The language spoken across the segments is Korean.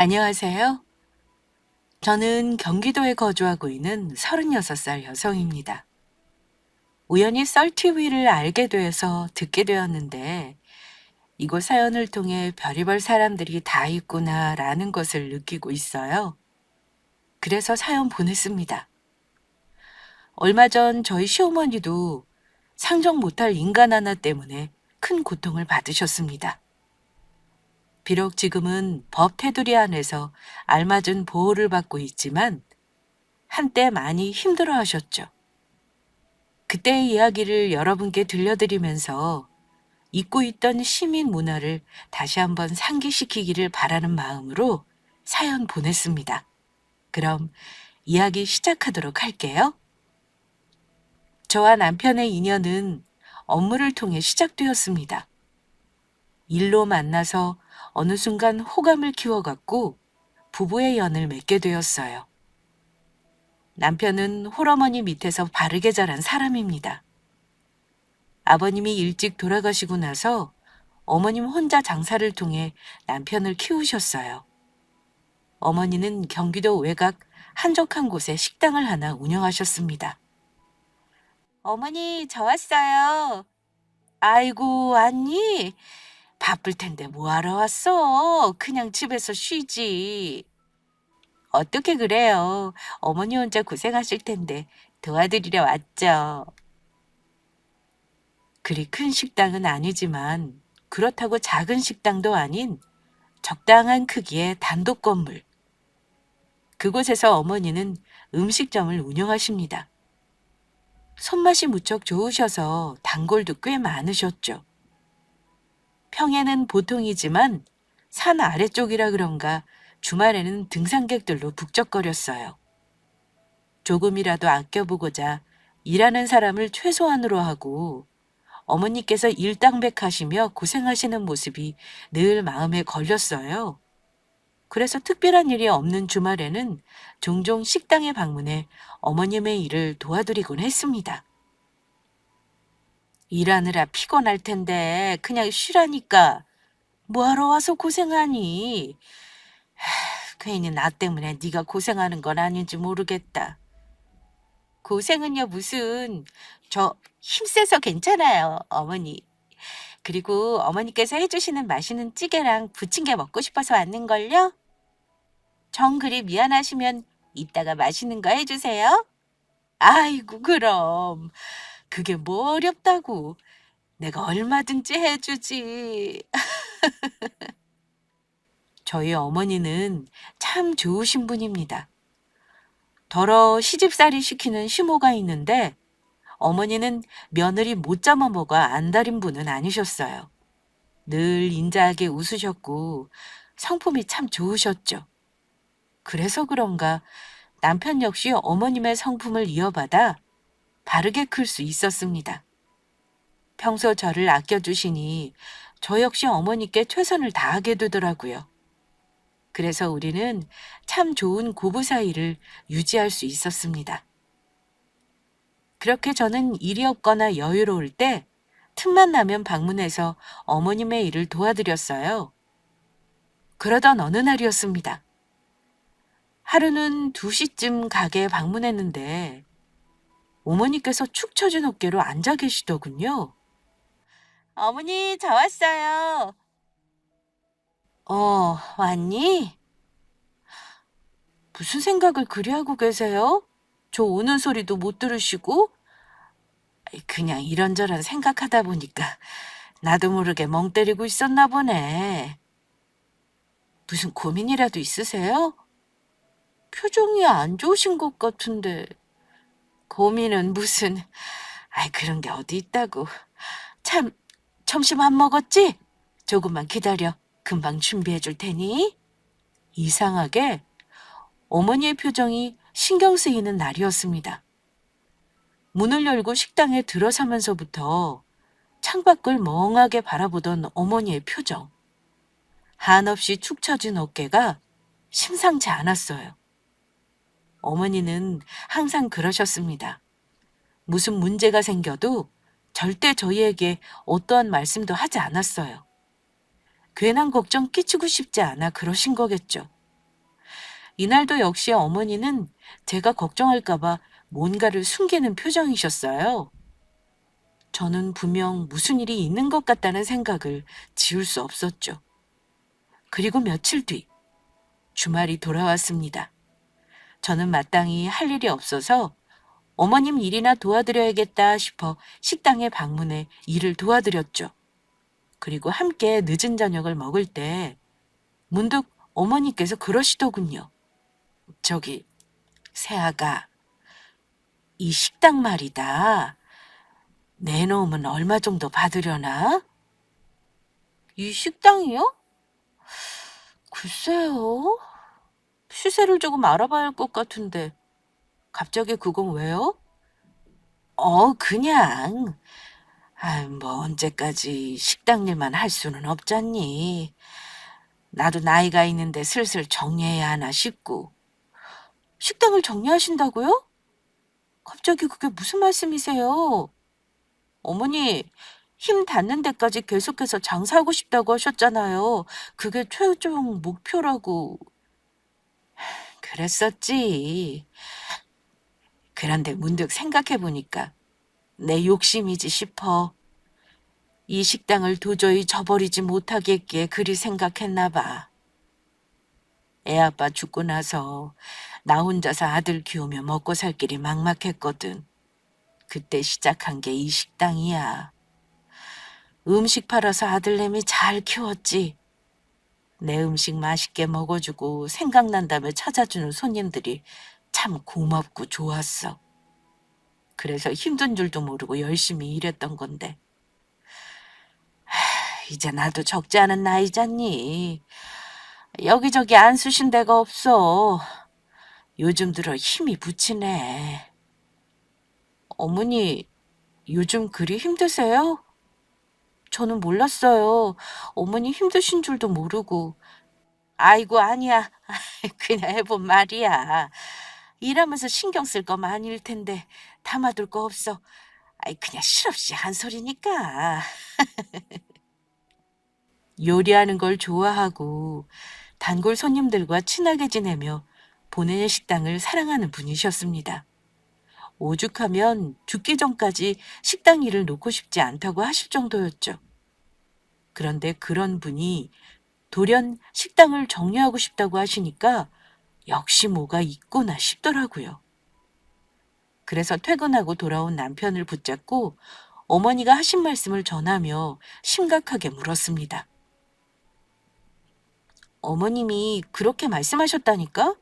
안녕하세요. 저는 경기도에 거주하고 있는 36살 여성입니다. 우연히 썰티위를 알게 되어서 듣게 되었는데 이곳 사연을 통해 별의별 사람들이 다 있구나라는 것을 느끼고 있어요. 그래서 사연 보냈습니다. 얼마 전 저희 시어머니도 상정 못할 인간 하나 때문에 큰 고통을 받으셨습니다. 비록 지금은 법 테두리 안에서 알맞은 보호를 받고 있지만 한때 많이 힘들어 하셨죠. 그때의 이야기를 여러분께 들려드리면서 잊고 있던 시민 문화를 다시 한번 상기시키기를 바라는 마음으로 사연 보냈습니다. 그럼 이야기 시작하도록 할게요. 저와 남편의 인연은 업무를 통해 시작되었습니다. 일로 만나서 어느 순간 호감을 키워갔고 부부의 연을 맺게 되었어요. 남편은 홀어머니 밑에서 바르게 자란 사람입니다. 아버님이 일찍 돌아가시고 나서 어머님 혼자 장사를 통해 남편을 키우셨어요. 어머니는 경기도 외곽 한적한 곳에 식당을 하나 운영하셨습니다. 어머니, 저 왔어요. 아이고, 왔니? 바쁠 텐데 뭐하러 왔어? 그냥 집에서 쉬지. 어떻게 그래요? 어머니 혼자 고생하실 텐데 도와드리러 왔죠. 그리 큰 식당은 아니지만 그렇다고 작은 식당도 아닌 적당한 크기의 단독 건물. 그곳에서 어머니는 음식점을 운영하십니다. 손맛이 무척 좋으셔서 단골도 꽤 많으셨죠. 평에는 보통이지만 산 아래쪽이라 그런가 주말에는 등산객들로 북적거렸어요. 조금이라도 아껴보고자 일하는 사람을 최소한으로 하고 어머니께서 일당백하시며 고생하시는 모습이 늘 마음에 걸렸어요. 그래서 특별한 일이 없는 주말에는 종종 식당에 방문해 어머님의 일을 도와드리곤 했습니다. 일하느라 피곤할 텐데 그냥 쉬라니까. 뭐하러 와서 고생하니? 괜히 나 때문에 네가 고생하는 건 아닌지 모르겠다. 고생은요 무슨. 저 힘세서 괜찮아요, 어머니. 그리고 어머니께서 해주시는 맛있는 찌개랑 부침개 먹고 싶어서 왔는걸요? 정 그리 미안하시면 이따가 맛있는 거 해주세요. 아이고, 그럼. 그게 뭐 어렵다고. 내가 얼마든지 해주지. 저희 어머니는 참 좋으신 분입니다. 더러 시집살이 시키는 시모가 있는데 어머니는 며느리 못 잡아먹어 안달인 분은 아니셨어요. 늘 인자하게 웃으셨고 성품이 참 좋으셨죠. 그래서 그런가 남편 역시 어머님의 성품을 이어받아 바르게 클 수 있었습니다. 평소 저를 아껴주시니 저 역시 어머니께 최선을 다하게 되더라고요. 그래서 우리는 참 좋은 고부 사이를 유지할 수 있었습니다. 그렇게 저는 일이 없거나 여유로울 때 틈만 나면 방문해서 어머님의 일을 도와드렸어요. 그러던 어느 날이었습니다. 하루는 2시쯤 가게에 방문했는데 어머니께서 축 처진 어깨로 앉아 계시더군요. 어머니, 저 왔어요. 왔니? 무슨 생각을 그리 하고 계세요? 저 오는 소리도 못 들으시고? 그냥 이런저런 생각하다 보니까 나도 모르게 멍 때리고 있었나 보네. 무슨 고민이라도 있으세요? 표정이 안 좋으신 것 같은데. 고민은 무슨, 그런 게 어디 있다고. 참, 점심 안 먹었지? 조금만 기다려. 금방 준비해 줄 테니. 이상하게 어머니의 표정이 신경 쓰이는 날이었습니다. 문을 열고 식당에 들어서면서부터 창밖을 멍하게 바라보던 어머니의 표정. 한없이 축 처진 어깨가 심상치 않았어요. 어머니는 항상 그러셨습니다. 무슨 문제가 생겨도 절대 저희에게 어떠한 말씀도 하지 않았어요. 괜한 걱정 끼치고 싶지 않아 그러신 거겠죠. 이날도 역시 어머니는 제가 걱정할까봐 뭔가를 숨기는 표정이셨어요. 저는 분명 무슨 일이 있는 것 같다는 생각을 지울 수 없었죠. 그리고 며칠 뒤, 주말이 돌아왔습니다. 저는 마땅히 할 일이 없어서 어머님 일이나 도와드려야겠다 싶어 식당에 방문해 일을 도와드렸죠. 그리고 함께 늦은 저녁을 먹을 때 문득 어머니께서 그러시더군요. 저기, 새아가, 이 식당 말이다. 내놓으면 얼마 정도 받으려나? 이 식당이요? 글쎄요. 시세를 조금 알아봐야 할 것 같은데. 갑자기 그건 왜요? 그냥. 뭐 언제까지 식당 일만 할 수는 없잖니. 나도 나이가 있는데 슬슬 정리해야 하나 싶고. 식당을 정리하신다고요? 갑자기 그게 무슨 말씀이세요? 어머니, 힘 닿는 데까지 계속해서 장사하고 싶다고 하셨잖아요. 그게 최종 목표라고. 그랬었지. 그런데 문득 생각해보니까 내 욕심이지 싶어. 이 식당을 도저히 저버리지 못하겠기에 그리 생각했나 봐. 애아빠 죽고 나서 나 혼자서 아들 키우며 먹고 살 길이 막막했거든. 그때 시작한 게 이 식당이야. 음식 팔아서 아들내미 잘 키웠지. 내 음식 맛있게 먹어주고 생각난다며 찾아주는 손님들이 참 고맙고 좋았어. 그래서 힘든 줄도 모르고 열심히 일했던 건데. 이제 나도 적지 않은 나이잖니. 여기저기 안 쑤신 데가 없어. 요즘 들어 힘이 붙이네. 어머니, 요즘 그리 힘드세요? 저는 몰랐어요. 어머니 힘드신 줄도 모르고. 아이고, 아니야. 그냥 해본 말이야. 일하면서 신경 쓸 거 많을 텐데 담아둘 거 없어. 그냥 실없이 한 소리니까. 요리하는 걸 좋아하고 단골 손님들과 친하게 지내며 본인의 식당을 사랑하는 분이셨습니다. 오죽하면 죽기 전까지 식당 일을 놓고 싶지 않다고 하실 정도였죠. 그런데 그런 분이 돌연 식당을 정리하고 싶다고 하시니까 역시 뭐가 있구나 싶더라고요. 그래서 퇴근하고 돌아온 남편을 붙잡고 어머니가 하신 말씀을 전하며 심각하게 물었습니다. 어머님이 그렇게 말씀하셨다니까?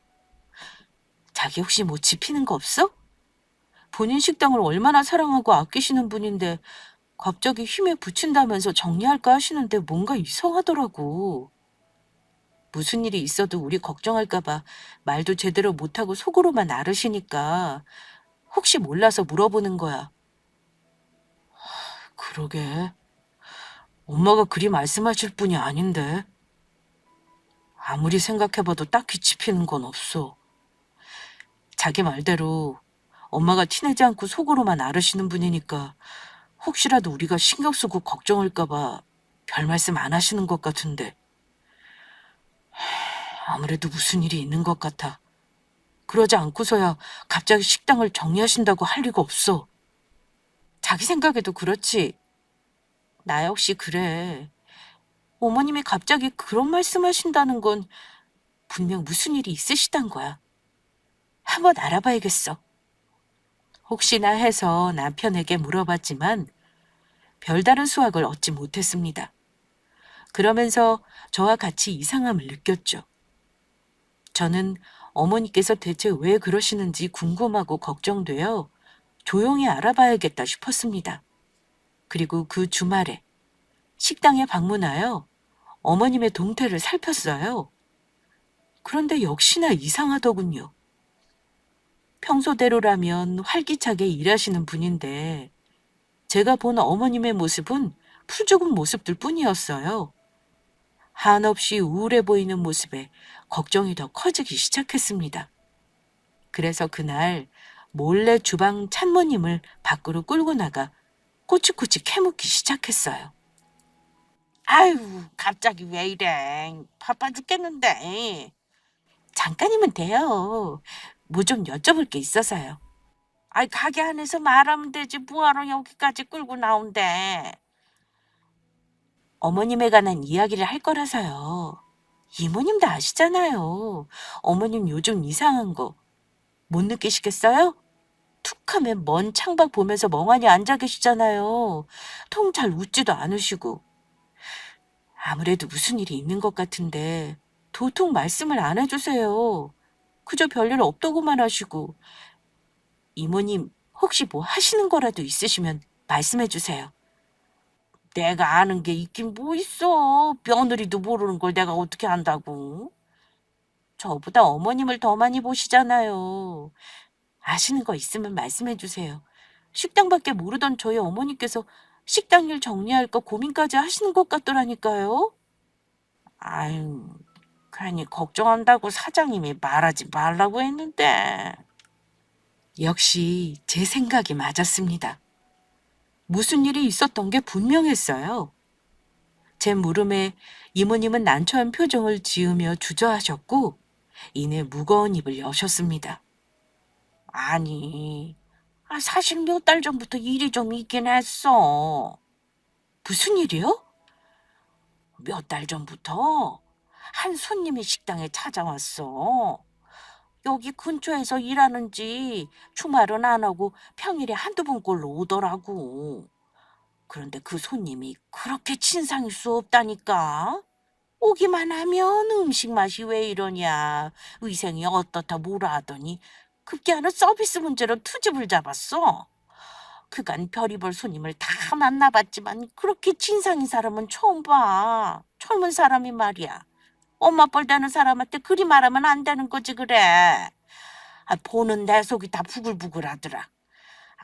자기 혹시 뭐 지피는 거 없어? 본인 식당을 얼마나 사랑하고 아끼시는 분인데 갑자기 힘에 부친다면서 정리할까 하시는데 뭔가 이상하더라고. 무슨 일이 있어도 우리 걱정할까 봐 말도 제대로 못하고 속으로만 앓으시니까 혹시 몰라서 물어보는 거야. 그러게. 엄마가 그리 말씀하실 분이 아닌데. 아무리 생각해봐도 딱히 짚히는 건 없어. 자기 말대로 엄마가 티내지 않고 속으로만 앓으시는 분이니까 혹시라도 우리가 신경 쓰고 걱정할까 봐 별 말씀 안 하시는 것 같은데. 아무래도 무슨 일이 있는 것 같아. 그러지 않고서야 갑자기 식당을 정리하신다고 할 리가 없어. 자기 생각에도 그렇지. 나 역시 그래. 어머님이 갑자기 그런 말씀하신다는 건 분명 무슨 일이 있으시단 거야. 한번 알아봐야겠어. 혹시나 해서 남편에게 물어봤지만 별다른 수확을 얻지 못했습니다. 그러면서 저와 같이 이상함을 느꼈죠. 저는 어머니께서 대체 왜 그러시는지 궁금하고 걱정되어 조용히 알아봐야겠다 싶었습니다. 그리고 그 주말에 식당에 방문하여 어머님의 동태를 살폈어요. 그런데 역시나 이상하더군요. 평소대로라면 활기차게 일하시는 분인데 제가 본 어머님의 모습은 풀 죽은 모습들 뿐이었어요. 한없이 우울해 보이는 모습에 걱정이 더 커지기 시작했습니다. 그래서 그날 몰래 주방 찬모님을 밖으로 끌고 나가 꼬치꼬치 캐묻기 시작했어요. 아유, 갑자기 왜 이래? 바빠 죽겠는데. 잠깐이면 돼요. 뭐 좀 여쭤볼 게 있어서요. 아이, 가게 안에서 말하면 되지. 뭐하러 여기까지 끌고 나온대. 어머님에 관한 이야기를 할 거라서요. 이모님도 아시잖아요. 어머님 요즘 이상한 거 못 느끼시겠어요? 툭하면 먼 창밖 보면서 멍하니 앉아 계시잖아요. 통 잘 웃지도 않으시고. 아무래도 무슨 일이 있는 것 같은데 도통 말씀을 안 해주세요. 그저 별일 없다고만 하시고. 이모님 혹시 뭐 하시는 거라도 있으시면 말씀해 주세요. 내가 아는 게 있긴 뭐 있어. 며느리도 모르는 걸 내가 어떻게 안다고. 저보다 어머님을 더 많이 보시잖아요. 아시는 거 있으면 말씀해 주세요. 식당밖에 모르던 저희 어머니께서 식당 일 정리할 거 고민까지 하시는 것 같더라니까요. 아유, 괜히 걱정한다고 사장님이 말하지 말라고 했는데. 역시 제 생각이 맞았습니다. 무슨 일이 있었던 게 분명했어요. 제 물음에 이모님은 난처한 표정을 지으며 주저하셨고 이내 무거운 입을 여셨습니다. 아니, 사실 몇 달 전부터 일이 좀 있긴 했어. 무슨 일이요? 몇 달 전부터 한 손님이 식당에 찾아왔어. 여기 근처에서 일하는지 주말은 안 하고 평일에 한두 번꼴로 오더라고. 그런데 그 손님이 그렇게 진상일 수 없다니까. 오기만 하면 음식 맛이 왜 이러냐, 위생이 어떻다 뭐라 하더니 급기야는 서비스 문제로 투집을 잡았어. 그간 별의별 손님을 다 만나봤지만 그렇게 진상인 사람은 처음 봐. 젊은 사람이 말이야. 엄마 뻘 되는 사람한테 그리 말하면 안 되는 거지 그래. 보는 내 속이 다 부글부글 하더라.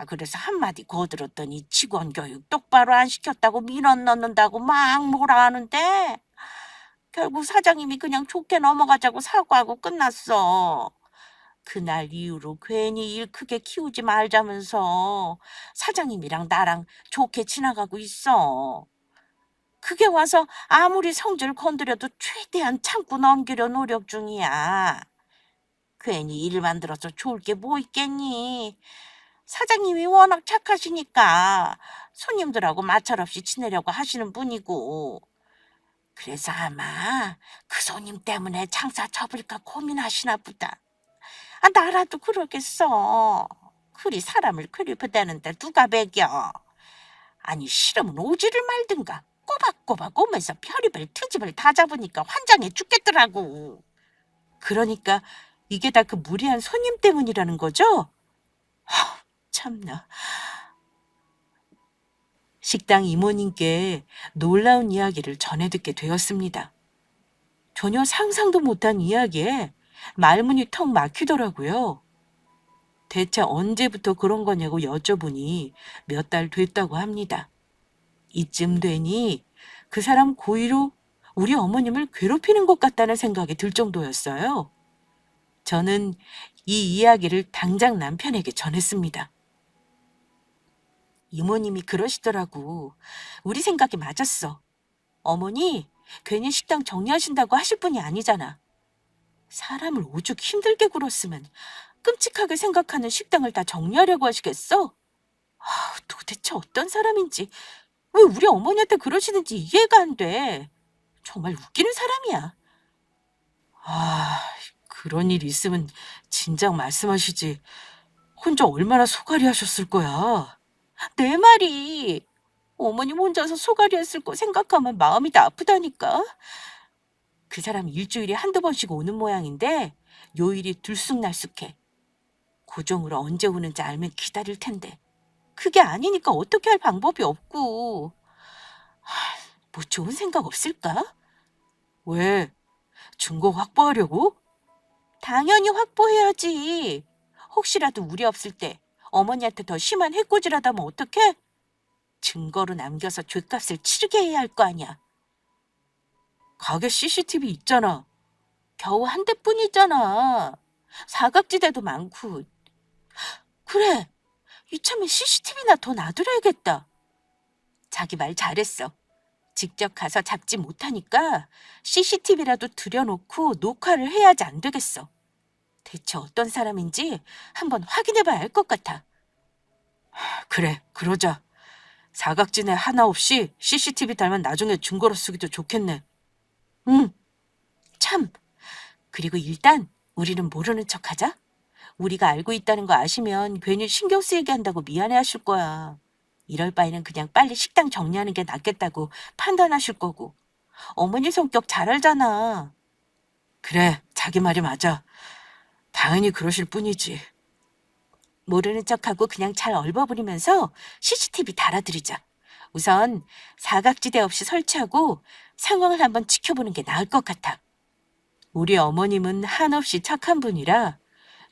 그래서 한마디 거들었더니 직원 교육 똑바로 안 시켰다고 민원 넣는다고 막 뭐라 하는데 결국 사장님이 그냥 좋게 넘어가자고 사과하고 끝났어. 그날 이후로 괜히 일 크게 키우지 말자면서 사장님이랑 나랑 좋게 지나가고 있어. 그게 와서 아무리 성질 건드려도 최대한 참고 넘기려 노력 중이야. 괜히 일 만들어서 좋을 게 뭐 있겠니? 사장님이 워낙 착하시니까 손님들하고 마찰 없이 지내려고 하시는 분이고. 그래서 아마 그 손님 때문에 장사 접을까 고민하시나 보다. 나라도 그러겠어. 그리 사람을 그리 부대는데 누가 배겨. 아니 싫으면 오지를 말든가. 꼬박꼬박 오면서 별의별 트집을 다 잡으니까 환장해 죽겠더라고. 그러니까 이게 다 그 무리한 손님 때문이라는 거죠? 참나. 식당 이모님께 놀라운 이야기를 전해 듣게 되었습니다. 전혀 상상도 못한 이야기에 말문이 턱 막히더라고요. 대체 언제부터 그런 거냐고 여쭤보니 몇 달 됐다고 합니다. 이쯤 되니 그 사람 고의로 우리 어머님을 괴롭히는 것 같다는 생각이 들 정도였어요. 저는 이 이야기를 당장 남편에게 전했습니다. 이모님이 그러시더라고. 우리 생각이 맞았어. 어머니, 괜히 식당 정리하신다고 하실 분이 아니잖아. 사람을 오죽 힘들게 굴었으면 끔찍하게 생각하는 식당을 다 정리하려고 하시겠어? 도대체 어떤 사람인지, 왜 우리 어머니한테 그러시는지 이해가 안 돼. 정말 웃기는 사람이야. 그런 일 있으면 진작 말씀하시지. 혼자 얼마나 소갈이 하셨을 거야. 내 말이. 어머님 혼자서 소갈이 했을 거 생각하면 마음이 다 아프다니까. 그 사람 일주일에 한두 번씩 오는 모양인데 요일이 들쑥날쑥해. 고정으로 언제 오는지 알면 기다릴 텐데. 그게 아니니까 어떻게 할 방법이 없고. 뭐 좋은 생각 없을까? 왜? 증거 확보하려고? 당연히 확보해야지. 혹시라도 우리 없을 때 어머니한테 더 심한 해코지라다면 어떡해? 증거로 남겨서 죗값을 치르게 해야 할 거 아니야. 가게 CCTV 있잖아. 겨우 한 대뿐이잖아. 사각지대도 많고. 그래, 이참에 CCTV나 더 놔두려야겠다. 자기 말 잘했어. 직접 가서 잡지 못하니까 CCTV라도 들여놓고 녹화를 해야지 안 되겠어. 대체 어떤 사람인지 한번 확인해봐야 할 것 같아. 그래, 그러자. 사각지대 하나 없이 CCTV 달면 나중에 증거로 쓰기도 좋겠네. 응, 참. 그리고 일단 우리는 모르는 척하자. 우리가 알고 있다는 거 아시면 괜히 신경 쓰이게 한다고 미안해 하실 거야. 이럴 바에는 그냥 빨리 식당 정리하는 게 낫겠다고 판단하실 거고. 어머니 성격 잘 알잖아. 그래, 자기 말이 맞아. 당연히 그러실 뿐이지. 모르는 척하고 그냥 잘 얼버무리면서 CCTV 달아드리자. 우선 사각지대 없이 설치하고 상황을 한번 지켜보는 게 나을 것 같아. 우리 어머님은 한없이 착한 분이라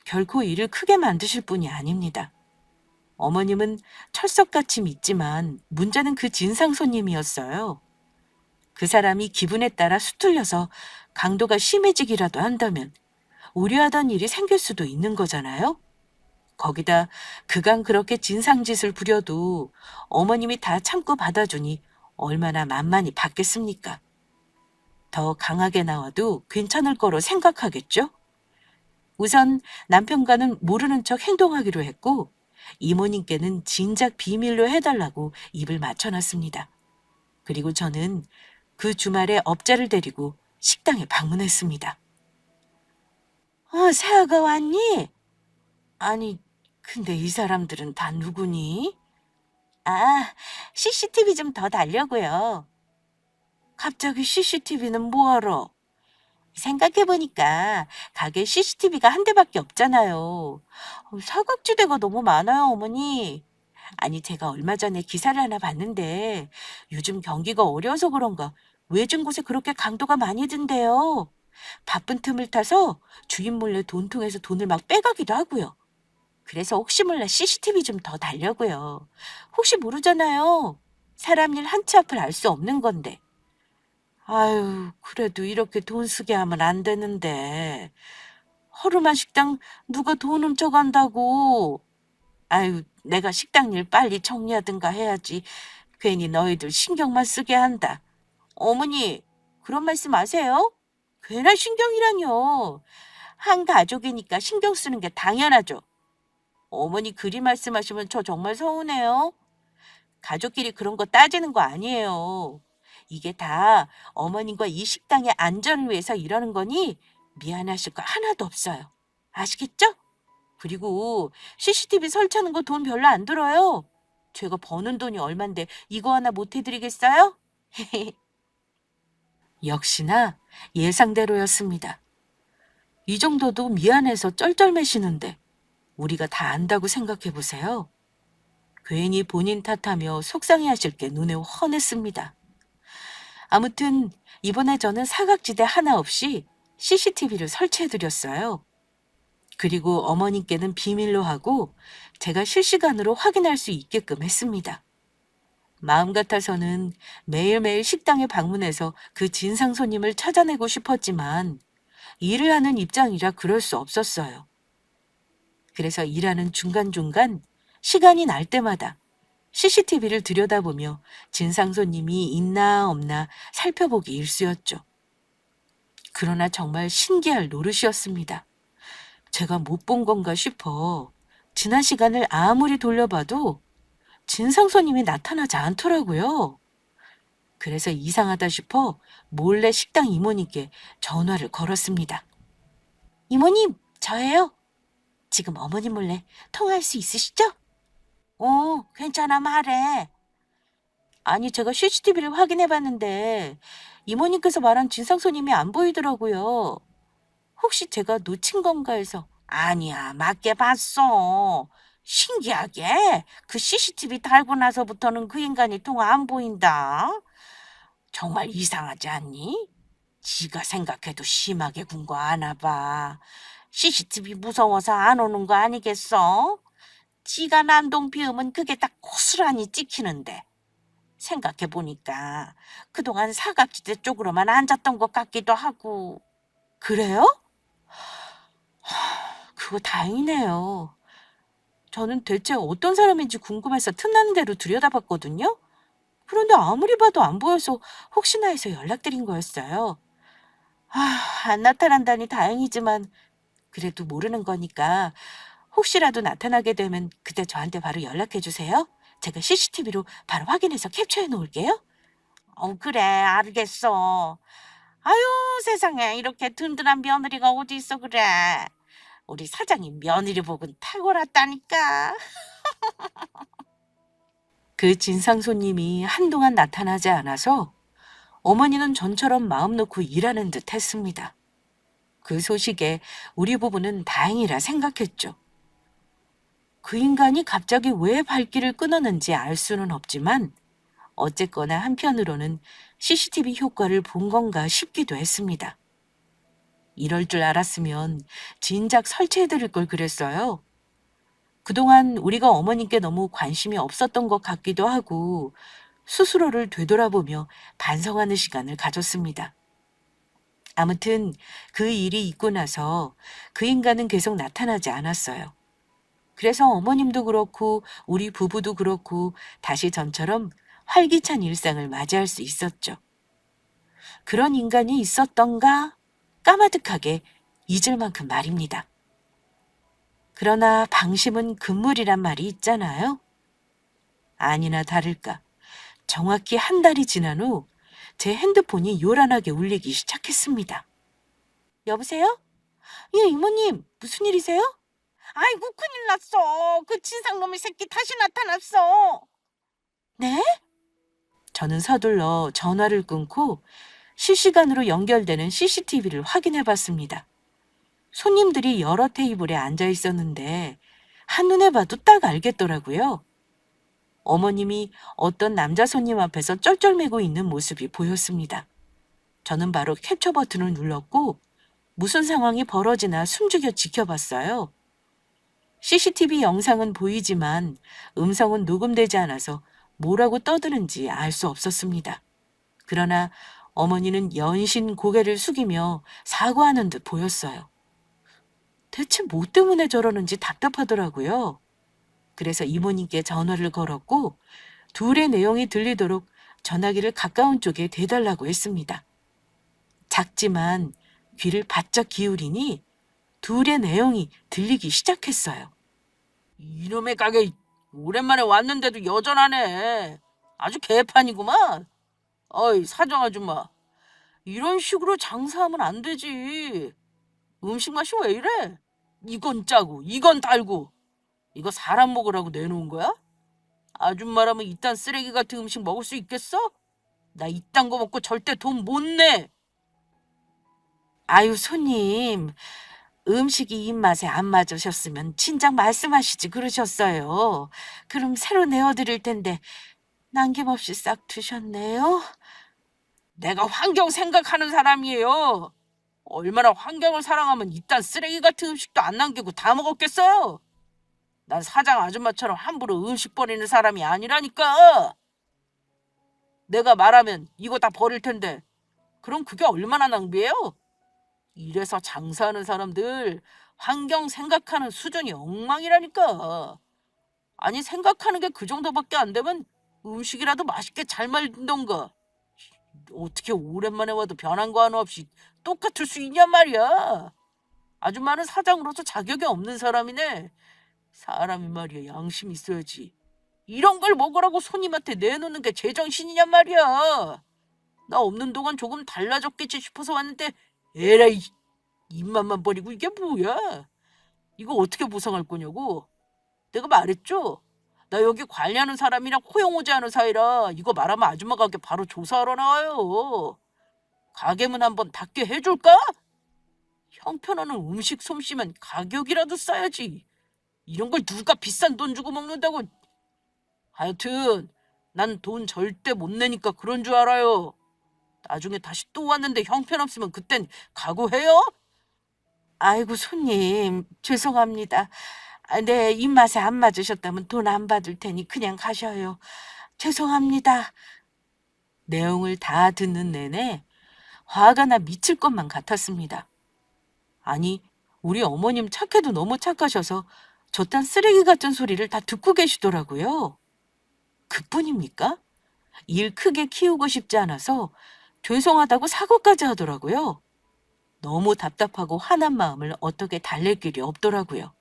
결코 일을 크게 만드실 분이 아닙니다. 어머님은 철석같이 믿지만 문제는 그 진상 손님이었어요. 그 사람이 기분에 따라 수틀려서 강도가 심해지기라도 한다면 우려하던 일이 생길 수도 있는 거잖아요. 거기다 그간 그렇게 진상짓을 부려도 어머님이 다 참고 받아주니 얼마나 만만히 받겠습니까? 더 강하게 나와도 괜찮을 거로 생각하겠죠? 우선 남편과는 모르는 척 행동하기로 했고 이모님께는 진작 비밀로 해달라고 입을 맞춰놨습니다. 그리고 저는 그 주말에 업자를 데리고 식당에 방문했습니다. 세아가 왔니? 아니, 근데 이 사람들은 다 누구니? CCTV 좀 더 달려고요. 갑자기 CCTV는 뭐하러? 생각해보니까 가게 CCTV가 한 대밖에 없잖아요. 사각지대가 너무 많아요, 어머니. 아니, 제가 얼마 전에 기사를 하나 봤는데 요즘 경기가 어려워서 그런가 외진 곳에 그렇게 강도가 많이 든대요. 바쁜 틈을 타서 주인 몰래 돈통에서 돈을 막 빼가기도 하고요. 그래서 혹시 몰라 CCTV 좀 더 달려고요. 혹시 모르잖아요. 사람 일 한치 앞을 알 수 없는 건데. 아유, 그래도 이렇게 돈 쓰게 하면 안 되는데. 허름한 식당 누가 돈 훔쳐간다고. 아유, 내가 식당 일 빨리 정리하든가 해야지. 괜히 너희들 신경만 쓰게 한다. 어머니, 그런 말씀 아세요? 괜한 신경이라뇨. 한 가족이니까 신경 쓰는 게 당연하죠. 어머니 그리 말씀하시면 저 정말 서운해요. 가족끼리 그런 거 따지는 거 아니에요. 이게 다 어머님과 이 식당의 안전을 위해서 이러는 거니 미안하실 거 하나도 없어요. 아시겠죠? 그리고 CCTV 설치하는 거 돈 별로 안 들어요. 제가 버는 돈이 얼만데 이거 하나 못 해드리겠어요? 역시나 예상대로였습니다. 이 정도도 미안해서 쩔쩔매시는데 우리가 다 안다고 생각해 보세요. 괜히 본인 탓하며 속상해하실 게 눈에 훤했습니다. 아무튼 이번에 저는 사각지대 하나 없이 CCTV를 설치해드렸어요. 그리고 어머님께는 비밀로 하고 제가 실시간으로 확인할 수 있게끔 했습니다. 마음 같아서는 매일매일 식당에 방문해서 그 진상 손님을 찾아내고 싶었지만 일을 하는 입장이라 그럴 수 없었어요. 그래서 일하는 중간중간 시간이 날 때마다 CCTV를 들여다보며 진상 손님이 있나 없나 살펴보기 일쑤였죠. 그러나 정말 신기할 노릇이었습니다. 제가 못 본 건가 싶어 지난 시간을 아무리 돌려봐도 진상 손님이 나타나지 않더라고요. 그래서 이상하다 싶어 몰래 식당 이모님께 전화를 걸었습니다. 이모님, 저예요. 지금 어머님 몰래 통화할 수 있으시죠? 괜찮아, 말해. 아니, 제가 CCTV를 확인해 봤는데 이모님께서 말한 진상 손님이 안 보이더라고요. 혹시 제가 놓친 건가 해서. 아니야, 맞게 봤어. 신기하게 그 CCTV 달고 나서부터는 그 인간이 통화 안 보인다. 정말 이상하지 않니? 지가 생각해도 심하게 군 거 아나 봐. CCTV 무서워서 안 오는 거 아니겠어? 지가 난동 피우면 그게 딱 고스란히 찍히는데. 생각해보니까 그동안 사각지대 쪽으로만 앉았던 것 같기도 하고. 그래요? 그거 다행이네요. 저는 대체 어떤 사람인지 궁금해서 틈나는 대로 들여다봤거든요. 그런데 아무리 봐도 안 보여서 혹시나 해서 연락드린 거였어요. 안 나타난다니 다행이지만 그래도 모르는 거니까 혹시라도 나타나게 되면 그때 저한테 바로 연락해 주세요. 제가 CCTV로 바로 확인해서 캡처해 놓을게요. 그래, 알겠어. 아유, 세상에, 이렇게 든든한 며느리가 어디 있어, 그래. 우리 사장이 며느리 복은 탁월하다니까. 그 진상 손님이 한동안 나타나지 않아서 어머니는 전처럼 마음 놓고 일하는 듯 했습니다. 그 소식에 우리 부부는 다행이라 생각했죠. 그 인간이 갑자기 왜 발길을 끊었는지 알 수는 없지만 어쨌거나 한편으로는 CCTV 효과를 본 건가 싶기도 했습니다. 이럴 줄 알았으면 진작 설치해드릴 걸 그랬어요. 그동안 우리가 어머님께 너무 관심이 없었던 것 같기도 하고 스스로를 되돌아보며 반성하는 시간을 가졌습니다. 아무튼 그 일이 있고 나서 그 인간은 계속 나타나지 않았어요. 그래서 어머님도 그렇고 우리 부부도 그렇고 다시 전처럼 활기찬 일상을 맞이할 수 있었죠. 그런 인간이 있었던가 까마득하게 잊을 만큼 말입니다. 그러나 방심은 금물이란 말이 있잖아요. 아니나 다를까 정확히 한 달이 지난 후 제 핸드폰이 요란하게 울리기 시작했습니다. 여보세요? 예, 이모님, 무슨 일이세요? 아이고, 큰일 났어. 그 진상놈의 새끼 다시 나타났어. 네? 저는 서둘러 전화를 끊고 실시간으로 연결되는 CCTV를 확인해 봤습니다. 손님들이 여러 테이블에 앉아 있었는데 한눈에 봐도 딱 알겠더라고요. 어머님이 어떤 남자 손님 앞에서 쩔쩔매고 있는 모습이 보였습니다. 저는 바로 캡처 버튼을 눌렀고 무슨 상황이 벌어지나 숨죽여 지켜봤어요. CCTV 영상은 보이지만 음성은 녹음되지 않아서 뭐라고 떠드는지 알 수 없었습니다. 그러나 어머니는 연신 고개를 숙이며 사과하는 듯 보였어요. 대체 뭐 때문에 저러는지 답답하더라고요. 그래서 이모님께 전화를 걸었고 둘의 내용이 들리도록 전화기를 가까운 쪽에 대달라고 했습니다. 작지만 귀를 바짝 기울이니 둘의 내용이 들리기 시작했어요. 이놈의 가게 오랜만에 왔는데도 여전하네. 아주 개판이구만. 어이, 사장 아줌마. 이런 식으로 장사하면 안 되지. 음식 맛이 왜 이래? 이건 짜고 이건 달고. 이거 사람 먹으라고 내놓은 거야? 아줌마라면 이딴 쓰레기 같은 음식 먹을 수 있겠어? 나 이딴 거 먹고 절대 돈 못 내. 아유, 손님. 음식이 입맛에 안 맞으셨으면 진작 말씀하시지 그러셨어요. 그럼 새로 내어드릴 텐데 남김없이 싹 드셨네요. 내가 환경 생각하는 사람이에요. 얼마나 환경을 사랑하면 이딴 쓰레기 같은 음식도 안 남기고 다 먹었겠어요? 난 사장 아줌마처럼 함부로 음식 버리는 사람이 아니라니까. 내가 말하면 이거 다 버릴 텐데 그럼 그게 얼마나 낭비예요? 이래서 장사하는 사람들 환경 생각하는 수준이 엉망이라니까. 아니, 생각하는 게 그 정도밖에 안 되면 음식이라도 맛있게 잘 만든던가. 어떻게 오랜만에 와도 변한 거 하나 없이 똑같을 수 있냔 말이야. 아줌마는 사장으로서 자격이 없는 사람이네. 사람이 말이야, 양심 있어야지. 이런 걸 먹으라고 손님한테 내놓는 게 제정신이냔 말이야. 나 없는 동안 조금 달라졌겠지 싶어서 왔는데 에라이, 입맛만 버리고 이게 뭐야? 이거 어떻게 보상할 거냐고. 내가 말했죠? 나 여기 관리하는 사람이랑 호영오지하는 사이라 이거 말하면 아줌마 가게 바로 조사하러 나와요. 가게문 한번 닫게 해줄까? 형편없는 음식 솜씨면 가격이라도 싸야지. 이런 걸 누가 비싼 돈 주고 먹는다고. 하여튼 난 돈 절대 못 내니까 그런 줄 알아요. 나중에 다시 또 왔는데 형편없으면 그땐 각오해요? 아이고, 손님, 죄송합니다. 네, 입맛에 안 맞으셨다면 돈 안 받을 테니 그냥 가셔요. 죄송합니다. 내용을 다 듣는 내내 화가 나 미칠 것만 같았습니다. 아니, 우리 어머님 착해도 너무 착하셔서 저딴 쓰레기 같은 소리를 다 듣고 계시더라고요. 그뿐입니까? 일 크게 키우고 싶지 않아서 죄송하다고 사과까지 하더라고요. 너무 답답하고 화난 마음을 어떻게 달랠 길이 없더라고요.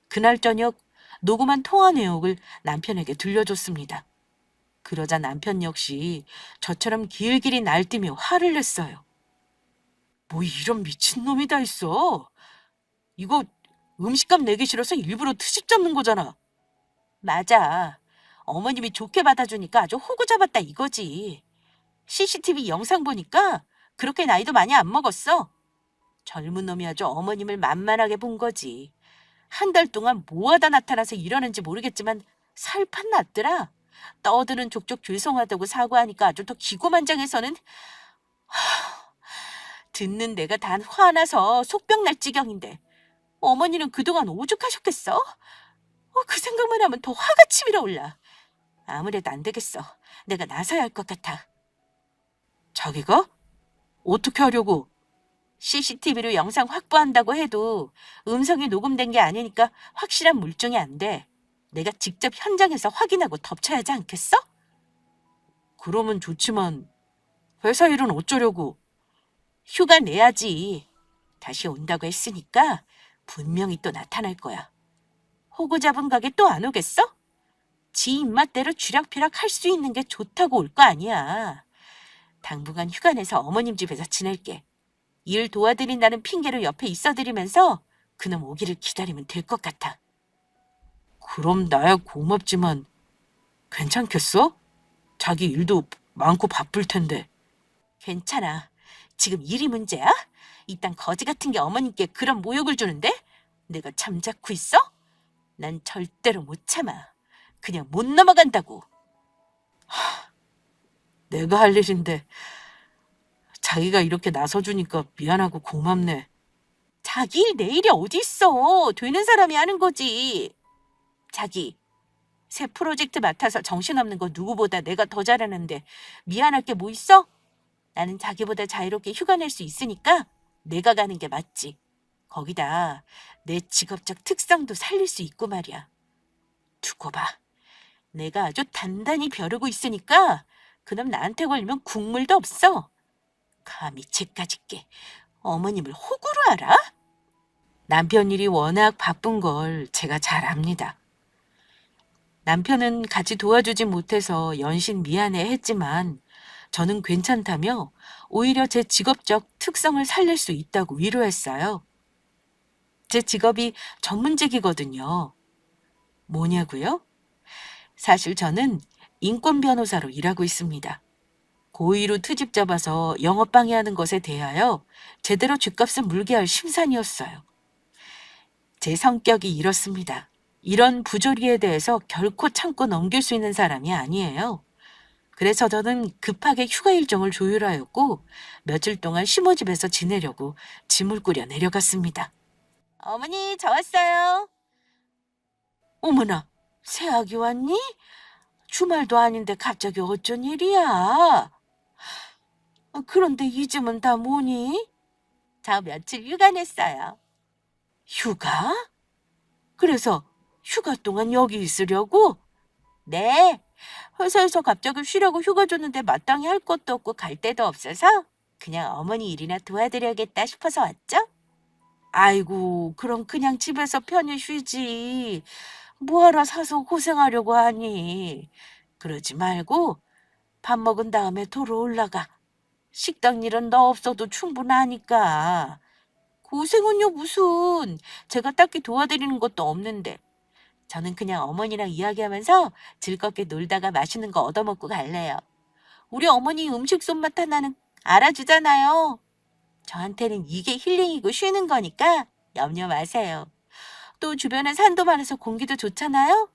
그날 저녁 녹음한 통화 내용을 남편에게 들려줬습니다. 그러자 남편 역시 저처럼 길길이 날뛰며 화를 냈어요. 뭐 이런 미친놈이 다 있어. 이거 음식값 내기 싫어서 일부러 트집 잡는 거잖아. 맞아. 어머님이 좋게 받아주니까 아주 호구 잡았다 이거지. CCTV 영상 보니까 그렇게 나이도 많이 안 먹었어. 젊은 놈이 아주 어머님을 만만하게 본 거지. 한 달 동안 뭐하다 나타나서 이러는지 모르겠지만 살판 났더라. 떠드는 족족 죄송하다고 사과하니까 아주 더 기고만장해서는 듣는 내가 단 화나서 속병 날 지경인데 어머니는 그동안 오죽하셨겠어? 그 생각만 하면 더 화가 치밀어 올라. 아무래도 안 되겠어. 내가 나서야 할 것 같아. 자기가? 어떻게 하려고? CCTV로 영상 확보한다고 해도 음성이 녹음된 게 아니니까 확실한 물증이 안 돼. 내가 직접 현장에서 확인하고 덮쳐야 하지 않겠어? 그러면 좋지만 회사 일은 어쩌려고? 휴가 내야지. 다시 온다고 했으니까 분명히 또 나타날 거야. 호구 잡은 가게 또 안 오겠어? 지 입맛대로 쥐락펴락 할 수 있는 게 좋다고 올 거 아니야. 당분간 휴가 내서 어머님 집에서 지낼게. 일 도와드린다는 핑계로 옆에 있어드리면서 그놈 오기를 기다리면 될 것 같아. 그럼 나야 고맙지만 괜찮겠어? 자기 일도 많고 바쁠 텐데. 괜찮아. 지금 일이 문제야? 이딴 거지 같은 게 어머님께 그런 모욕을 주는데? 내가 잠자코 있어? 난 절대로 못 참아. 그냥 못 넘어간다고. 내가 할 일인데 자기가 이렇게 나서주니까 미안하고 고맙네. 자기 일 내 일이 어디 있어. 되는 사람이 하는 거지. 자기, 새 프로젝트 맡아서 정신없는 거 누구보다 내가 더 잘하는데 미안할 게 뭐 있어? 나는 자기보다 자유롭게 휴가 낼 수 있으니까 내가 가는 게 맞지. 거기다 내 직업적 특성도 살릴 수 있고 말이야. 두고 봐. 내가 아주 단단히 벼르고 있으니까 그놈 나한테 걸리면 국물도 없어. 감히 쟤까지 게 어머님을 호구로 알아? 남편 일이 워낙 바쁜 걸 제가 잘 압니다. 남편은 같이 도와주지 못해서 연신 미안해 했지만 저는 괜찮다며 오히려 제 직업적 특성을 살릴 수 있다고 위로했어요. 제 직업이 전문직이거든요. 뭐냐고요? 사실 저는 인권 변호사로 일하고 있습니다. 고의로 트집 잡아서 영업방해하는 것에 대하여 제대로 죗값을 물게 할 심산이었어요. 제 성격이 이렇습니다. 이런 부조리에 대해서 결코 참고 넘길 수 있는 사람이 아니에요. 그래서 저는 급하게 휴가 일정을 조율하였고 며칠 동안 시모집에서 지내려고 짐을 꾸려 내려갔습니다. 어머니, 저 왔어요. 어머나, 새아기 왔니? 주말도 아닌데 갑자기 어쩐 일이야? 그런데 이 짐은 다 뭐니? 저 며칠 휴가 냈어요. 휴가? 그래서 휴가 동안 여기 있으려고? 네. 회사에서 갑자기 쉬라고 휴가 줬는데 마땅히 할 것도 없고 갈 데도 없어서 그냥 어머니 일이나 도와드려야겠다 싶어서 왔죠? 아이고, 그럼 그냥 집에서 편히 쉬지. 뭐하러 사서 고생하려고 하니. 그러지 말고 밥 먹은 다음에 도로 올라가. 식당 일은 너 없어도 충분하니까. 고생은요 무슨. 제가 딱히 도와드리는 것도 없는데. 저는 그냥 어머니랑 이야기하면서 즐겁게 놀다가 맛있는 거 얻어먹고 갈래요. 우리 어머니 음식 손맛 하나는 알아주잖아요. 저한테는 이게 힐링이고 쉬는 거니까 염려 마세요. 또 주변에 산도 많아서 공기도 좋잖아요.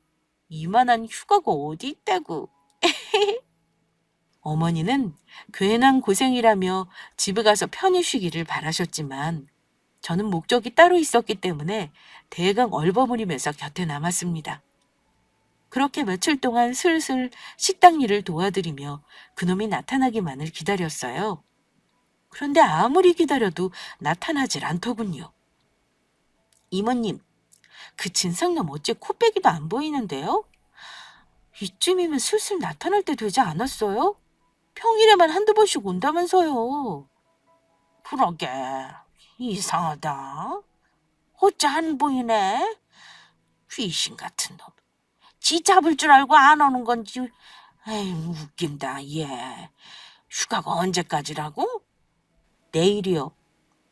이만한 휴가가 어디 있다고. 어머니는 괜한 고생이라며 집에 가서 편히 쉬기를 바라셨지만 저는 목적이 따로 있었기 때문에 대강 얼버무리면서 곁에 남았습니다. 그렇게 며칠 동안 슬슬 식당 일을 도와드리며 그놈이 나타나기만을 기다렸어요. 그런데 아무리 기다려도 나타나질 않더군요. 이모님, 그 진상놈 어째 코빼기도 안 보이는데요? 이쯤이면 슬슬 나타날 때 되지 않았어요? 평일에만 한두 번씩 온다면서요. 그러게, 이상하다. 어째 안 보이네? 귀신 같은 놈. 지 잡을 줄 알고 안 오는 건지. 에이, 웃긴다, 얘. 휴가가 언제까지라고? 내일이요.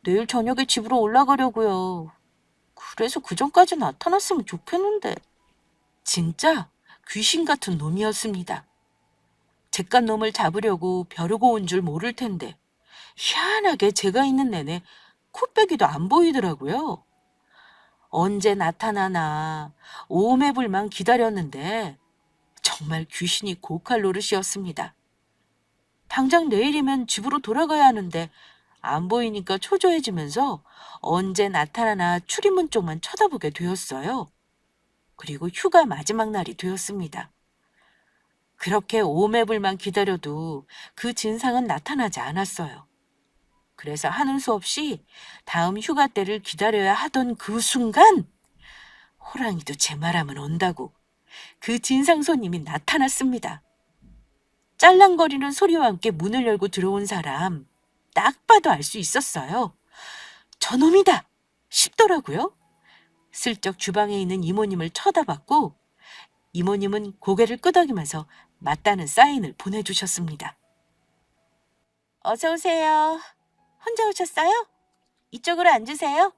내일 저녁에 집으로 올라가려고요. 그래서 그 전까지 나타났으면 좋겠는데. 진짜 귀신 같은 놈이었습니다. 제깟 놈을 잡으려고 벼르고 온 줄 모를 텐데 희한하게 제가 있는 내내 코빼기도 안 보이더라고요. 언제 나타나나 오매불만 기다렸는데 정말 귀신이 고칼 노릇이었습니다. 당장 내일이면 집으로 돌아가야 하는데 안 보이니까 초조해지면서 언제 나타나나 출입문 쪽만 쳐다보게 되었어요. 그리고 휴가 마지막 날이 되었습니다. 그렇게 오매불만 기다려도 그 진상은 나타나지 않았어요. 그래서 하는 수 없이 다음 휴가 때를 기다려야 하던 그 순간 호랑이도 제 말하면 온다고 그 진상 손님이 나타났습니다. 짤랑거리는 소리와 함께 문을 열고 들어온 사람 딱 봐도 알 수 있었어요. 저놈이다 싶더라고요. 슬쩍 주방에 있는 이모님을 쳐다봤고 이모님은 고개를 끄덕이면서 맞다는 사인을 보내주셨습니다. 어서 오세요. 혼자 오셨어요? 이쪽으로 앉으세요.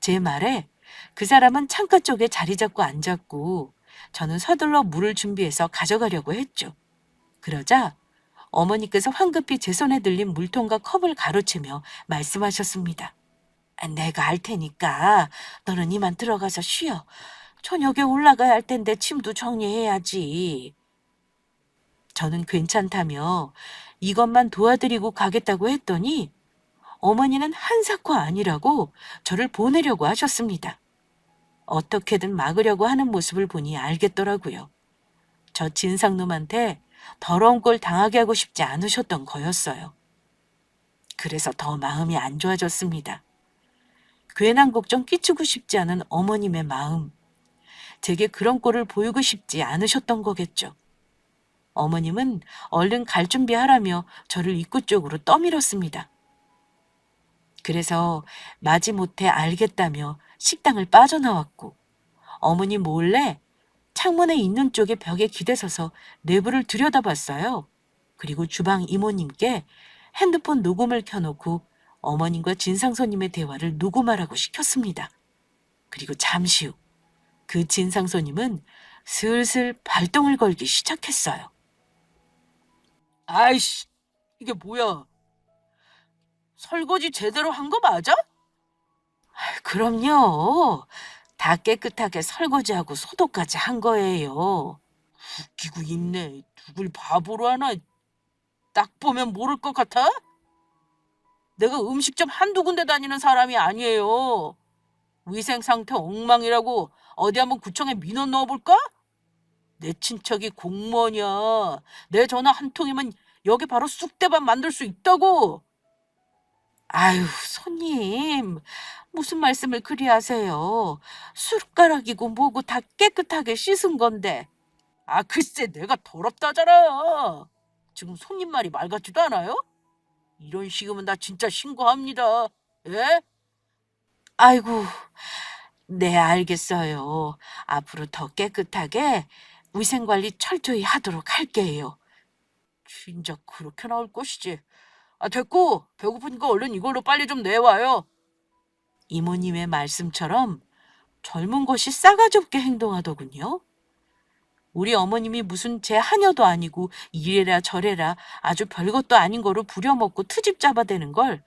제 말에 그 사람은 창가 쪽에 자리 잡고 앉았고 저는 서둘러 물을 준비해서 가져가려고 했죠. 그러자 어머니께서 황급히 제 손에 들린 물통과 컵을 가로채며 말씀하셨습니다. 내가 알 테니까 너는 이만 들어가서 쉬어. 저녁에 올라가야 할 텐데 침도 정리해야지. 저는 괜찮다며 이것만 도와드리고 가겠다고 했더니 어머니는 한사코 아니라고 저를 보내려고 하셨습니다. 어떻게든 막으려고 하는 모습을 보니 알겠더라고요. 저 진상놈한테 더러운 꼴 당하게 하고 싶지 않으셨던 거였어요. 그래서 더 마음이 안 좋아졌습니다. 괜한 걱정 끼치고 싶지 않은 어머님의 마음. 제게 그런 꼴을 보이고 싶지 않으셨던 거겠죠. 어머님은 얼른 갈 준비하라며 저를 입구 쪽으로 떠밀었습니다. 그래서 마지못해 알겠다며 식당을 빠져나왔고 어머니 몰래 창문에 있는 쪽에 벽에 기대서서 내부를 들여다봤어요. 그리고 주방 이모님께 핸드폰 녹음을 켜놓고 어머님과 진상손님의 대화를 녹음하라고 시켰습니다. 그리고 잠시 후 그 진상손님은 슬슬 발동을 걸기 시작했어요. 아이씨, 이게 뭐야? 설거지 제대로 한 거 맞아? 그럼요. 다 깨끗하게 설거지하고 소독까지 한 거예요. 웃기고 있네. 누굴 바보로 하나. 딱 보면 모를 것 같아? 내가 음식점 한두 군데 다니는 사람이 아니에요. 위생 상태 엉망이라고 어디 한번 구청에 민원 넣어볼까? 내 친척이 공무원이야. 내 전화 한 통이면 여기 바로 쑥대밭 만들 수 있다고. 아유, 손님. 무슨 말씀을 그리 하세요. 숟가락이고 뭐고 다 깨끗하게 씻은 건데. 아, 글쎄 내가 더럽다잖아. 지금 손님 말이 말 같지도 않아요? 이런 식이면 나 진짜 신고합니다. 예? 아이고, 네, 알겠어요. 앞으로 더 깨끗하게 위생관리 철저히 하도록 할게요. 진짜 그렇게 나올 것이지. 아, 됐고 배고프니까 얼른 이걸로 빨리 좀 내와요. 이모님의 말씀처럼 젊은 것이 싸가지 없게 행동하더군요. 우리 어머님이 무슨 제 하녀도 아니고 이래라 저래라 아주 별것도 아닌 거로 부려먹고 트집 잡아대는 걸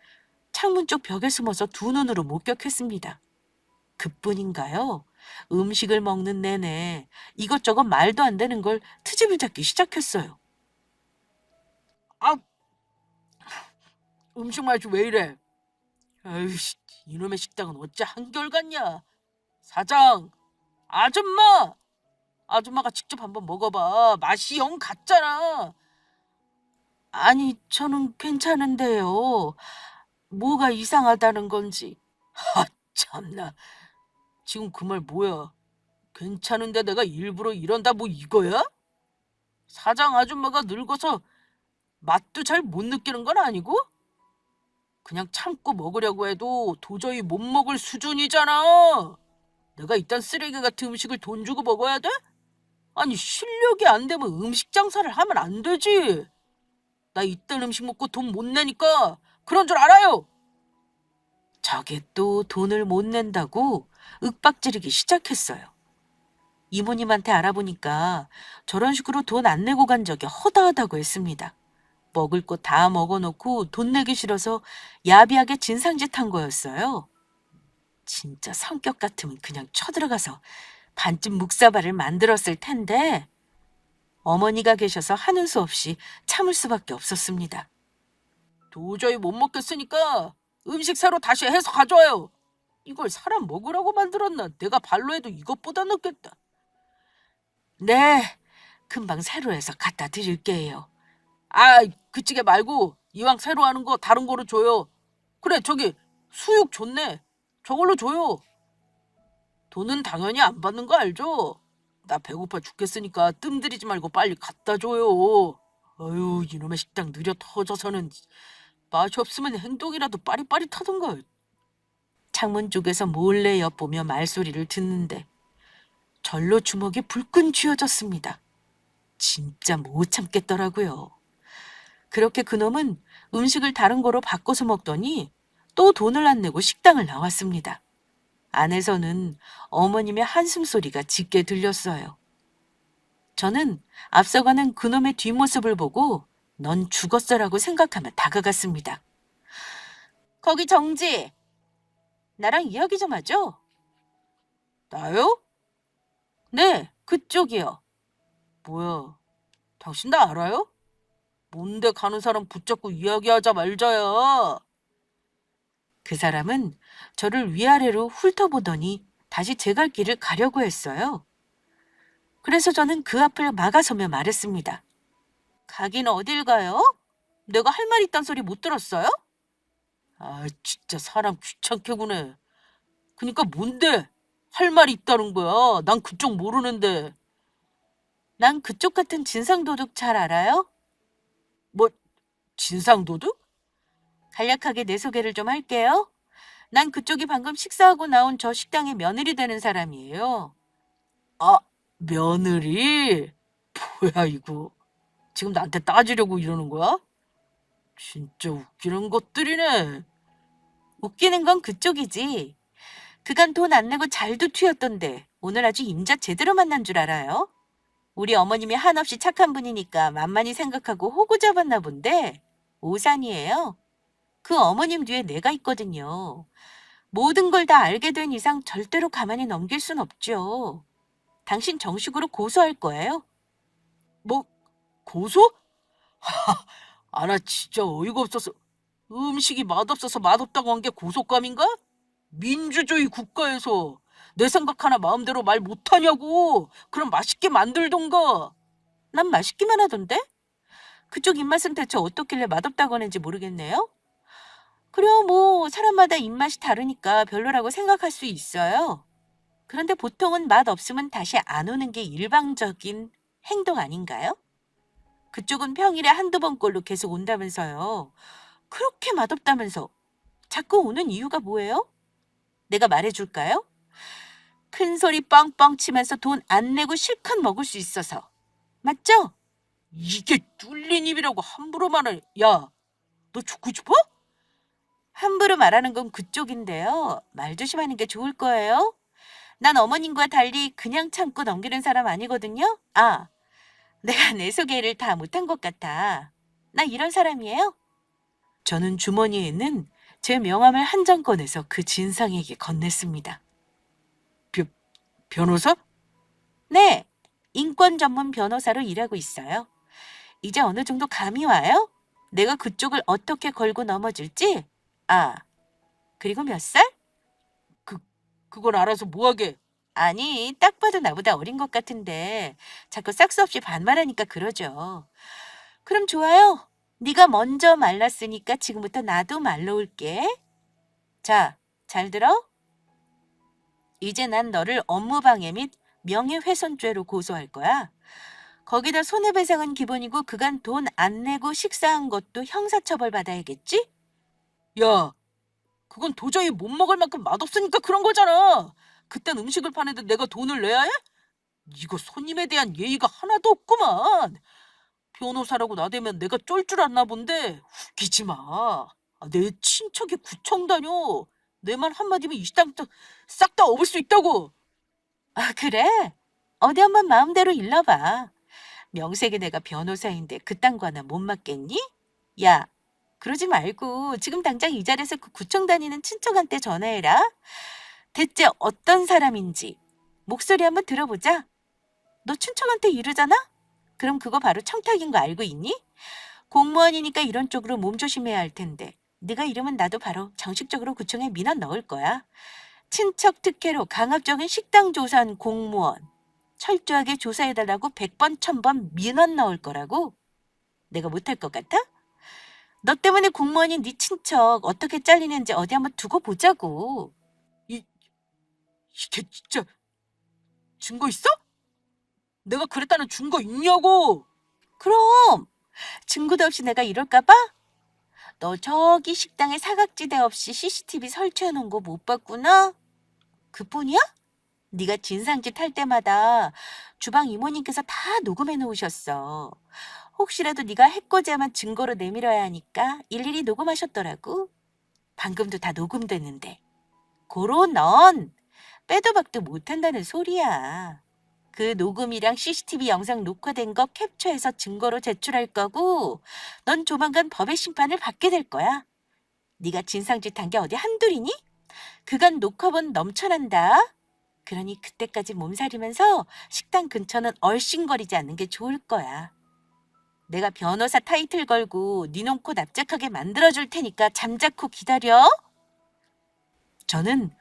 창문 쪽 벽에 숨어서 두 눈으로 목격했습니다. 그뿐인가요? 음식을 먹는 내내 이것저것 말도 안 되는 걸 트집을 잡기 시작했어요. 아, 음식 맛이 왜 이래? 아이씨, 이놈의 식당은 어째 한결같냐? 사장, 아줌마! 아줌마가 직접 한번 먹어봐. 맛이 영 같잖아. 아니, 저는 괜찮은데요. 뭐가 이상하다는 건지. 하, 참나. 지금 그 말 뭐야? 괜찮은데 내가 일부러 이런다 뭐 이거야? 사장 아줌마가 늙어서 맛도 잘 못 느끼는 건 아니고? 그냥 참고 먹으려고 해도 도저히 못 먹을 수준이잖아. 내가 이딴 쓰레기 같은 음식을 돈 주고 먹어야 돼? 아니 실력이 안 되면 음식 장사를 하면 안 되지. 나 이딴 음식 먹고 돈 못 내니까 그런 줄 알아요. 저게 또 돈을 못 낸다고 윽박지르기 시작했어요. 이모님한테 알아보니까 저런 식으로 돈 안 내고 간 적이 허다하다고 했습니다. 먹을 거 다 먹어놓고 돈 내기 싫어서 야비하게 진상짓 한 거였어요. 진짜 성격 같으면 그냥 쳐들어가서 반쯤 묵사발을 만들었을 텐데 어머니가 계셔서 하는 수 없이 참을 수밖에 없었습니다. 도저히 못 먹겠으니까 음식 새로 다시 해서 가져와요. 이걸 사람 먹으라고 만들었나? 내가 발로 해도 이것보다 낫겠다. 네, 금방 새로 해서 갖다 드릴게요. 아, 그 찌개 말고 이왕 새로 하는 거 다른 거로 줘요. 그래, 저기 수육 좋네. 저걸로 줘요. 돈은 당연히 안 받는 거 알죠? 나 배고파 죽겠으니까 뜸들이지 말고 빨리 갖다 줘요. 아유, 이놈의 식당 느려 터져서는 맛이 없으면 행동이라도 빠릿빠릿하던가. 창문 쪽에서 몰래 엿보며 말소리를 듣는데 절로 주먹이 불끈 쥐어졌습니다. 진짜 못 참겠더라고요. 그렇게 그놈은 음식을 다른 거로 바꿔서 먹더니 또 돈을 안 내고 식당을 나왔습니다. 안에서는 어머님의 한숨소리가 짙게 들렸어요. 저는 앞서가는 그놈의 뒷모습을 보고 넌 죽었어라고 생각하며 다가갔습니다. 거기 정지! 나랑 이야기 좀 하죠? 나요? 네, 그쪽이요. 뭐야, 당신 나 알아요? 뭔데 가는 사람 붙잡고 이야기하자 말자야. 그 사람은 저를 위아래로 훑어보더니 다시 제 갈 길을 가려고 했어요. 그래서 저는 그 앞을 막아서며 말했습니다. 가긴 어딜 가요? 내가 할 말 있단 소리 못 들었어요? 아, 진짜 사람 귀찮게 구네. 그니까 뭔데? 할 말이 있다는 거야. 난 그쪽 모르는데. 난 그쪽 같은 진상도둑 잘 알아요? 뭐, 진상도둑? 간략하게 내 소개를 좀 할게요. 난 그쪽이 방금 식사하고 나온 저 식당의 며느리 되는 사람이에요. 아, 며느리? 뭐야 이거. 지금 나한테 따지려고 이러는 거야? 진짜 웃기는 것들이네. 웃기는 건 그쪽이지. 그간 돈 안 내고 잘도 튀었던데 오늘 아주 임자 제대로 만난 줄 알아요? 우리 어머님이 한없이 착한 분이니까 만만히 생각하고 호구 잡았나 본데 오산이에요. 그 어머님 뒤에 내가 있거든요. 모든 걸 다 알게 된 이상 절대로 가만히 넘길 순 없죠. 당신 정식으로 고소할 거예요. 뭐, 고소? 아, 나 진짜 어이가 없어서. 음식이 맛없어서 맛없다고 한 게 고속감인가? 민주주의 국가에서 내 생각 하나 마음대로 말 못하냐고. 그럼 맛있게 만들던가. 난 맛있기만 하던데? 그쪽 입맛은 대체 어떻길래 맛없다고 하는지 모르겠네요. 그래요, 뭐 사람마다 입맛이 다르니까 별로라고 생각할 수 있어요. 그런데 보통은 맛 없으면 다시 안 오는 게 일방적인 행동 아닌가요? 그쪽은 평일에 한두 번꼴로 계속 온다면서요. 그렇게 맛없다면서 자꾸 오는 이유가 뭐예요? 내가 말해줄까요? 큰 소리 뻥뻥 치면서 돈 안 내고 실컷 먹을 수 있어서. 맞죠? 이게 뚫린 입이라고 함부로 말해. 야, 너 죽고 싶어? 함부로 말하는 건 그쪽인데요. 말 조심하는 게 좋을 거예요. 난 어머님과 달리 그냥 참고 넘기는 사람 아니거든요. 아, 내가 내 소개를 다 못한 것 같아. 나 이런 사람이에요. 저는 주머니에 있는 제 명함을 한 장 꺼내서 그 진상에게 건넸습니다. 변호사? 네, 인권 전문 변호사로 일하고 있어요. 이제 어느 정도 감이 와요? 내가 그쪽을 어떻게 걸고 넘어질지? 아, 그리고 몇 살? 그건 알아서 뭐하게. 아니, 딱 봐도 나보다 어린 것 같은데 자꾸 싹수 없이 반말하니까 그러죠. 그럼 좋아요. 네가 먼저 말랐으니까 지금부터 나도 말러올게. 자, 잘 들어? 이제 난 너를 업무 방해 및 명예훼손죄로 고소할 거야. 거기다 손해배상은 기본이고 그간 돈 안 내고 식사한 것도 형사처벌 받아야겠지? 야, 그건 도저히 못 먹을 만큼 맛없으니까 그런 거잖아. 그딴 음식을 파는데 내가 돈을 내야 해? 이거 손님에 대한 예의가 하나도 없구만. 변호사라고 나대면 내가 쫄 줄 아나 본데 웃기지 마. 내 친척이 구청 다녀. 내 말 한마디면 이 식당 싹 다 업을 수 있다고. 아, 그래? 어디 한번 마음대로 일러봐. 명색이 내가 변호사인데 그딴 거 하나 못 맡겠니? 야, 그러지 말고 지금 당장 이 자리에서 그 구청 다니는 친척한테 전화해라. 대체 어떤 사람인지 목소리 한번 들어보자. 너 친척한테 이러잖아? 그럼 그거 바로 청탁인 거 알고 있니? 공무원이니까 이런 쪽으로 몸조심해야 할 텐데. 네가 이러면 나도 바로 정식적으로 구청에 민원 넣을 거야. 친척 특혜로 강압적인 식당 조사한 공무원. 철저하게 조사해달라고 100번, 1000번 민원 넣을 거라고? 내가 못할 것 같아? 너 때문에 공무원인 네 친척 어떻게 잘리는지 어디 한번 두고 보자고. 이게 진짜 증거 있어? 내가 그랬다는 증거 있냐고? 그럼 증거도 없이 내가 이럴까 봐? 너 저기 식당에 사각지대 없이 CCTV 설치해 놓은 거 못 봤구나? 그뿐이야? 네가 진상짓 할 때마다 주방 이모님께서 다 녹음해 놓으셨어. 혹시라도 네가 해코지하면 증거로 내밀어야 하니까 일일이 녹음하셨더라고. 방금도 다 녹음됐는데. 고로 넌 빼도 박도 못한다는 소리야. 그 녹음이랑 CCTV 영상 녹화된 거 캡처해서 증거로 제출할 거고 넌 조만간 법의 심판을 받게 될 거야. 네가 진상짓 한 게 어디 한둘이니? 그간 녹화본 넘쳐난다. 그러니 그때까지 몸살이면서 식당 근처는 얼씬거리지 않는 게 좋을 거야. 내가 변호사 타이틀 걸고 네 놓고 납작하게 만들어줄 테니까 잠자코 기다려. 저는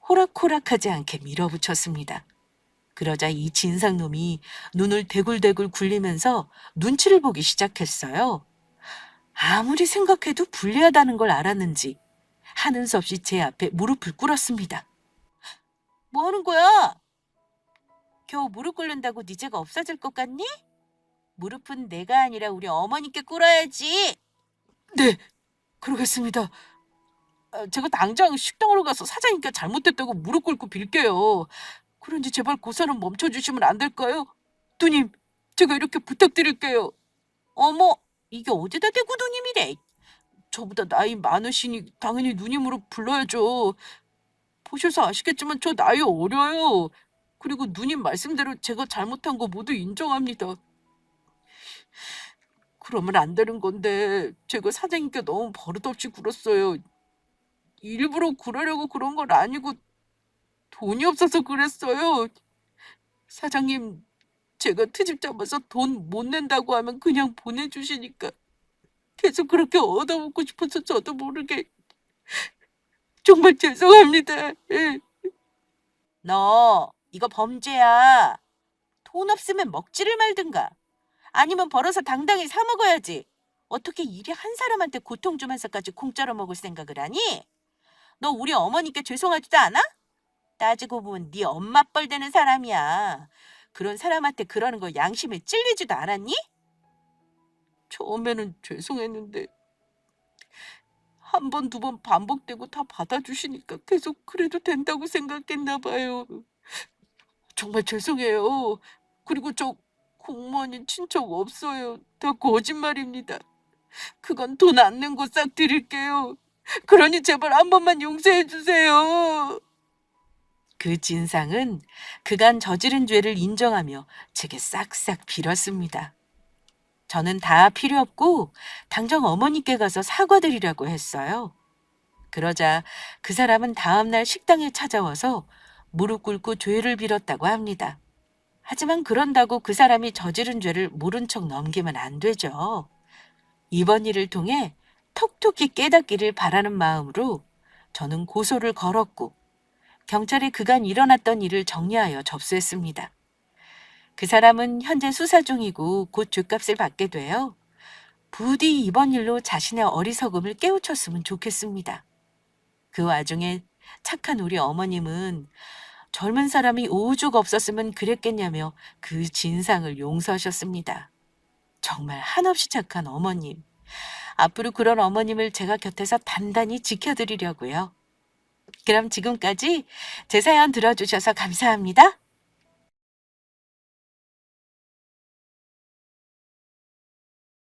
호락호락하지 않게 밀어붙였습니다. 그러자 이 진상놈이 눈을 대굴대굴 굴리면서 눈치를 보기 시작했어요. 아무리 생각해도 불리하다는 걸 알았는지 하는 수 없이 제 앞에 무릎을 꿇었습니다. 뭐 하는 거야? 겨우 무릎 꿇는다고 네 죄가 없어질 것 같니? 무릎은 내가 아니라 우리 어머니께 꿇어야지. 네, 그러겠습니다. 제가 당장 식당으로 가서 사장님께 잘못했다고 무릎 꿇고 빌게요. 그런지 제발 고사는 멈춰주시면 안 될까요? 누님, 제가 이렇게 부탁드릴게요. 어머, 이게 어디다 대고 누님이래. 저보다 나이 많으시니 당연히 누님으로 불러야죠. 보셔서 아시겠지만 저 나이 어려요. 그리고 누님 말씀대로 제가 잘못한 거 모두 인정합니다. 그러면 안 되는 건데 제가 사장님께 너무 버릇없이 굴었어요. 일부러 그러려고 그런 건 아니고 돈이 없어서 그랬어요. 사장님, 제가 트집 잡아서 돈 못 낸다고 하면 그냥 보내주시니까 계속 그렇게 얻어먹고 싶어서 저도 모르게 정말 죄송합니다. 예. 너 이거 범죄야. 돈 없으면 먹지를 말든가. 아니면 벌어서 당당히 사 먹어야지. 어떻게 일이 한 사람한테 고통 주면서까지 공짜로 먹을 생각을 하니? 너 우리 어머니께 죄송하지도 않아? 따지고 보면 네 엄마 뻘 되는 사람이야. 그런 사람한테 그러는 거 양심에 찔리지도 않았니? 처음에는 죄송했는데 한 번, 두 번 반복되고 다 받아주시니까 계속 그래도 된다고 생각했나 봐요. 정말 죄송해요. 그리고 저 공무원인 친척 없어요. 다 거짓말입니다. 그건 돈 안 낸 거 싹 드릴게요. 그러니 제발 한 번만 용서해 주세요. 그 진상은 그간 저지른 죄를 인정하며 제게 싹싹 빌었습니다. 저는 다 필요 없고 당장 어머니께 가서 사과드리라고 했어요. 그러자 그 사람은 다음날 식당에 찾아와서 무릎 꿇고 죄를 빌었다고 합니다. 하지만 그런다고 그 사람이 저지른 죄를 모른 척 넘기면 안 되죠. 이번 일을 통해 톡톡히 깨닫기를 바라는 마음으로 저는 고소를 걸었고 경찰에 그간 일어났던 일을 정리하여 접수했습니다. 그 사람은 현재 수사 중이고 곧 죗값을 받게 되어 부디 이번 일로 자신의 어리석음을 깨우쳤으면 좋겠습니다. 그 와중에 착한 우리 어머님은 젊은 사람이 오죽 없었으면 그랬겠냐며 그 진상을 용서하셨습니다. 정말 한없이 착한 어머님. 앞으로 그런 어머님을 제가 곁에서 단단히 지켜드리려고요. 그럼 지금까지 제 사연 들어주셔서 감사합니다.